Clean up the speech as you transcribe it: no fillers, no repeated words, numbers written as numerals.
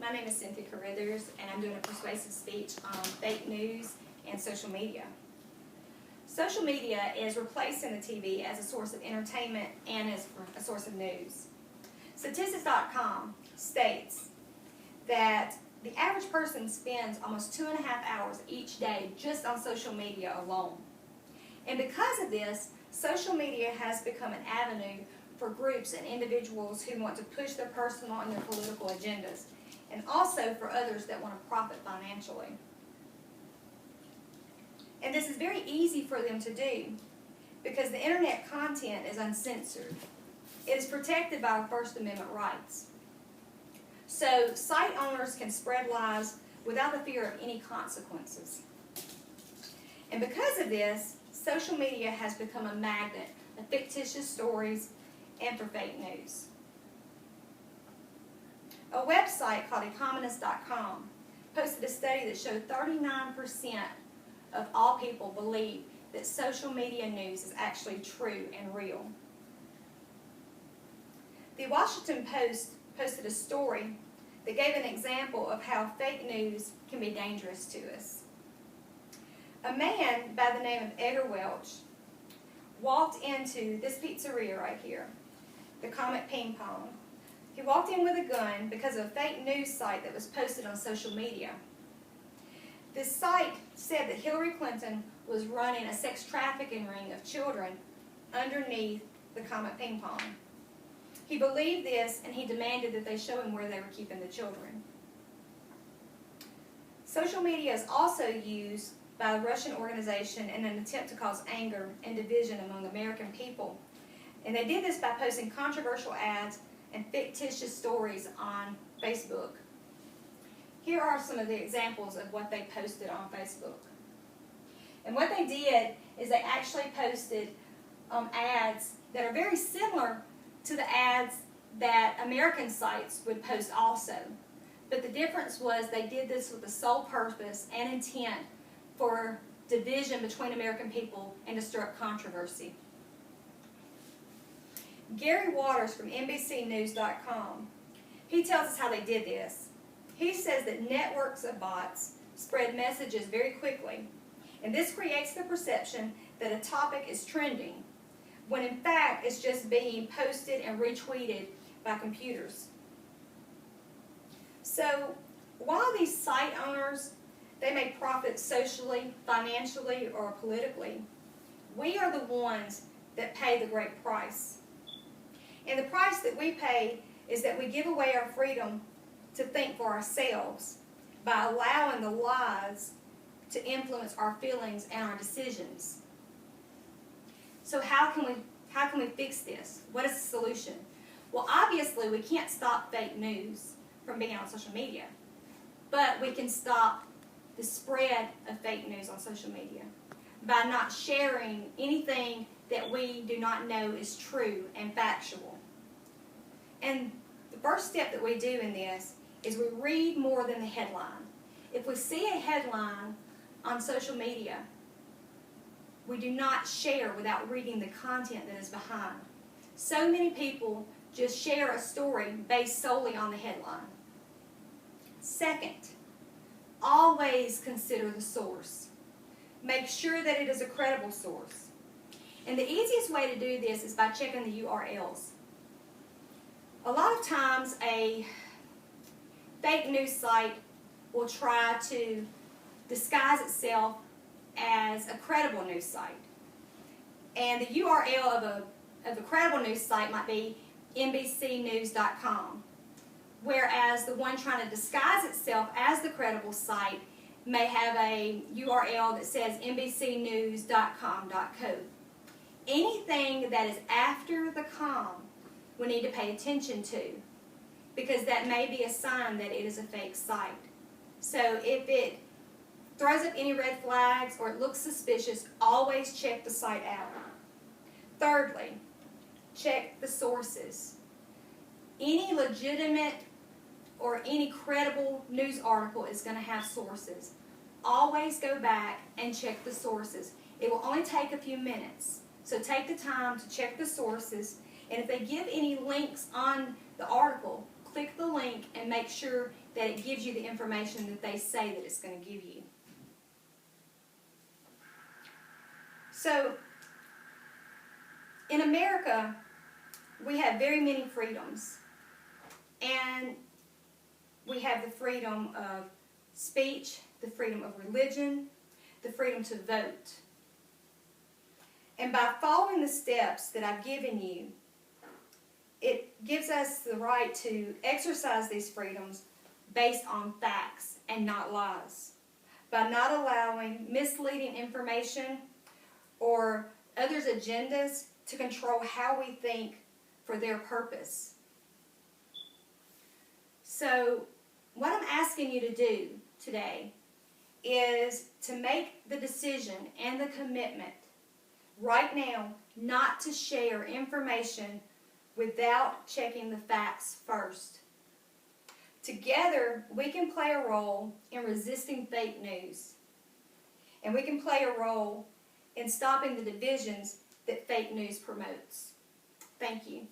My name is Cynthia Carruthers, and I'm doing a persuasive speech on fake news and social media. Social media is replacing the TV as a source of entertainment and as a source of news. Statistics.com states that the average person spends almost 2.5 hours each day just on social media alone. And because of this, social media has become an avenue for groups and individuals who want to push their personal and their political agendas, and also for others that want to profit financially. And this is very easy for them to do because the internet content is uncensored. It is protected by our First Amendment rights. So site owners can spread lies without the fear of any consequences. And because of this, social media has become a magnet of fictitious stories and for fake news. A website called economist.com posted a study that showed 39% of all people believe that social media news is actually true and real. The Washington Post posted a story that gave an example of how fake news can be dangerous to us. A man by the name of Edgar Welch walked into this pizzeria right here, the Comet Ping Pong. He walked in with a gun because of a fake news site that was posted on social media. This site said that Hillary Clinton was running a sex trafficking ring of children underneath the Comet Ping Pong. He believed this, and he demanded that they show him where they were keeping the children. Social media is also used by a Russian organization in an attempt to cause anger and division among American people. And they did this by posting controversial ads and fictitious stories on Facebook. Here are some of the examples of what they posted on Facebook. And what they did is they actually posted ads that are very similar to the ads that American sites would post also. But the difference was they did this with the sole purpose and intent for division between American people and to stir up controversy. Gary Waters from NBCnews.com, he tells us how they did this. He says that networks of bots spread messages very quickly, and this creates the perception that a topic is trending, when in fact it's just being posted and retweeted by computers. So while these site owners, they may profit socially, financially, or politically, we are the ones that pay the great price. And the price that we pay is that we give away our freedom to think for ourselves by allowing the lies to influence our feelings and our decisions. So how can we fix this? What is the solution? Well, obviously we can't stop fake news from being on social media, but we can stop the spread of fake news on social media by not sharing anything that we do not know is true and factual. And the first step that we do in this is we read more than the headline. If we see a headline on social media, we do not share without reading the content that is behind. So many people just share a story based solely on the headline. Second, always consider the source. Make sure that it is a credible source. And the easiest way to do this is by checking the URLs. A lot of times a fake news site will try to disguise itself as a credible news site. And the URL of a credible news site might be NBCnews.com, whereas the one trying to disguise itself as the credible site may have a URL that says NBCnews.com.co. Anything that is after the com we need to pay attention to, because that may be a sign that it is a fake site. So if it throws up any red flags or it looks suspicious, always check the site out. Thirdly, check the sources. Any legitimate or any credible news article is going to have sources. Always go back and check the sources. It will only take a few minutes. So take the time to check the sources, and if they give any links on the article, click the link and make sure that it gives you the information that they say that it's going to give you. So, in America, we have very many freedoms. And we have the freedom of speech, the freedom of religion, the freedom to vote. And by following the steps that I've given you, it gives us the right to exercise these freedoms based on facts and not lies, by not allowing misleading information or others' agendas to control how we think for their purpose. So, what I'm asking you to do today is to make the decision and the commitment right now not to share information without checking the facts first. Together, we can play a role in resisting fake news. And we can play a role in stopping the divisions that fake news promotes. Thank you.